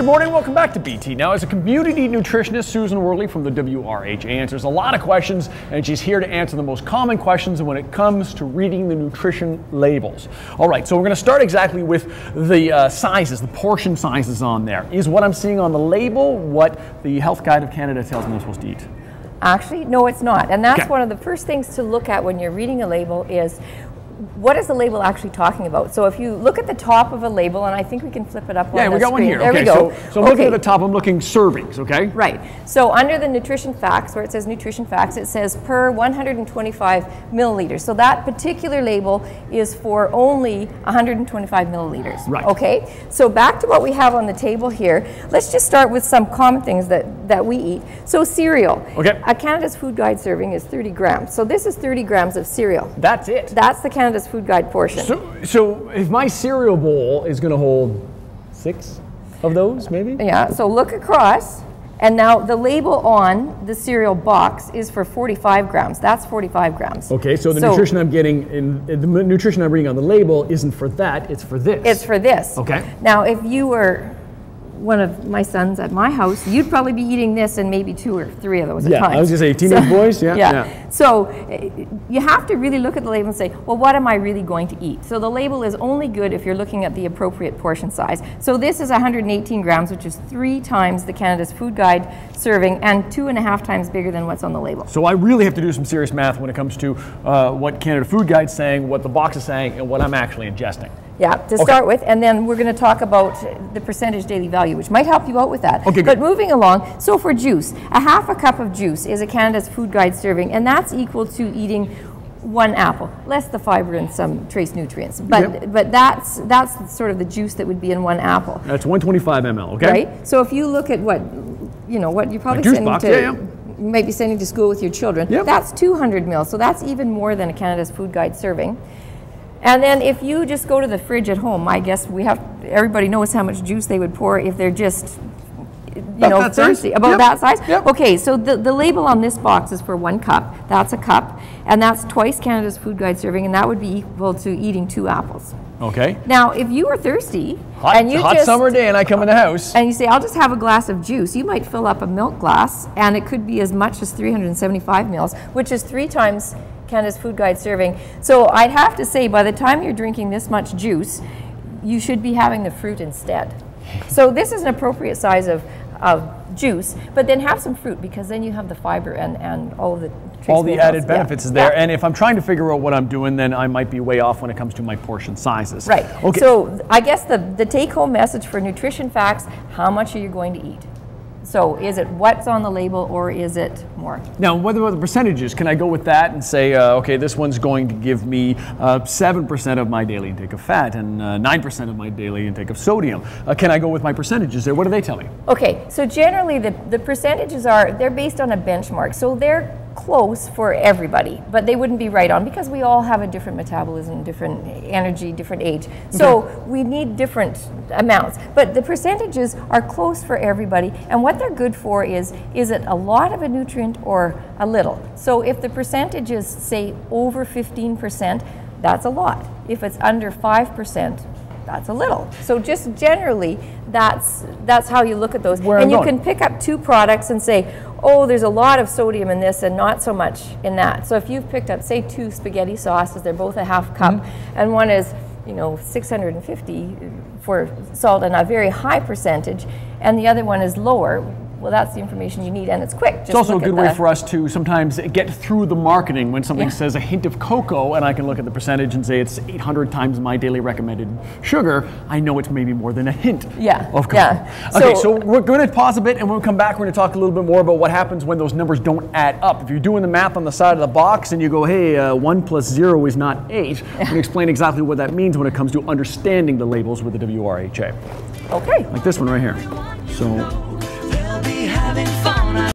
good morning. Welcome back to BT. Now, as a community nutritionist, Susan Wehrle from the WRHA answers a lot of questions, and she's here to answer the most common questions when it comes to reading the nutrition labels. All right, so we're going to start exactly with the sizes, the portion sizes on there. Is what I'm seeing on the label what the Health Guide of Canada tells me I'm supposed to eat? Actually, no, it's not. And that's one of the first things to look at when you're reading a label is what is the label actually talking about? So if you look at the top of a label, and I think we can flip it up on the screen. Yeah, we got one here. There we go. So I'm looking at the top, I'm looking servings, okay? Right. So under the nutrition facts, where it says nutrition facts, it says per 125 milliliters. So that particular label is for only 125 milliliters. Right. Okay? So back to what we have on the table here. Let's just start with some common things that we eat. So cereal. Okay. A Canada's Food Guide serving is 30 grams. So this is 30 grams of cereal. That's it? That's the Canada's Food Guide portion. So if my cereal bowl is going to hold 6 of those, maybe? Yeah, so look across, and now the label on the cereal box is for 45 grams. That's 45 grams. Okay, so the nutrition I'm getting, the nutrition I'm reading on the label isn't for that, it's for this. It's for this. Okay. Now, if you were one of my sons at my house, you'd probably be eating this and maybe 2 or 3 of those at times. I was going to say teenage boys, yeah. So you have to really look at the label and say, well, what am I really going to eat? So the label is only good if you're looking at the appropriate portion size. So this is 118 grams, which is 3 times the Canada's Food Guide serving and 2.5 times bigger than what's on the label. So I really have to do some serious math when it comes to what Canada Food Guide's saying, what the box is saying, and what I'm actually ingesting. Yeah, to start with, and then we're going to talk about the percentage daily value, which might help you out with that. Okay, good. But moving along, so for juice, a half a cup of juice is a Canada's Food Guide serving, and that's equal to eating 1 apple, less the fiber and some trace nutrients. But that's sort of the juice that would be in 1 apple. That's 125 ml, okay? Right. So if you look at what you're probably sending you might be sending to school with your children, that's 200 mils. So that's even more than a Canada's Food Guide serving. And then if you just go to the fridge at home, I guess everybody knows how much juice they would pour if they're just, thirsty. About that size? Yep. Okay, so the label on this box is for 1 cup. That's a cup. And that's twice Canada's Food Guide serving, and that would be equal to eating 2 apples. Okay. Now, if you were thirsty, hot summer day and I come in the house, and you say, I'll just have a glass of juice, you might fill up a milk glass, and it could be as much as 375 mils, which is 3 times Canada's Food Guide serving. So I'd have to say, by the time you're drinking this much juice, you should be having the fruit instead. So this is an appropriate size of juice, but then have some fruit, because then you have the fiber and all of the added benefits is there. And if I'm trying to figure out what I'm doing, then I might be way off when it comes to my portion sizes. Right. Okay. So I guess the take-home message for nutrition facts: how much are you going to eat? So is it what's on the label, or is it more? Now, what about the percentages? Can I go with that and say, okay, this one's going to give me 7% of my daily intake of fat and 9% of my daily intake of sodium? Can I go with my percentages there? What do they tell me? Okay, so generally the percentages they're based on a benchmark. So they're close for everybody, but they wouldn't be right on, because we all have a different metabolism, different energy, different age. So we need different amounts, but the percentages are close for everybody. And what they're good for is it a lot of a nutrient or a little? So if the percentage is, say, over 15%, that's a lot. If it's under 5%, that's a little. So just generally, that's how you look at those. And you can pick up 2 products and say, oh, there's a lot of sodium in this and not so much in that. So if you've picked up, say, 2 spaghetti sauces, they're both a half cup, and one is 650 for salt and a very high percentage, and the other one is lower, well, that's the information you need, and it's quick. It's also a good way for us to sometimes get through the marketing when something says a hint of cocoa, and I can look at the percentage and say it's 800 times my daily recommended sugar. I know it's maybe more than a hint of cocoa. Okay, so we're going to pause a bit, and when we come back, we're going to talk a little bit more about what happens when those numbers don't add up. If you're doing the math on the side of the box and you go, hey, 1 plus 0 is not 8, I'm going to explain exactly what that means when it comes to understanding the labels with the WRHA. Okay. Like this one right here. So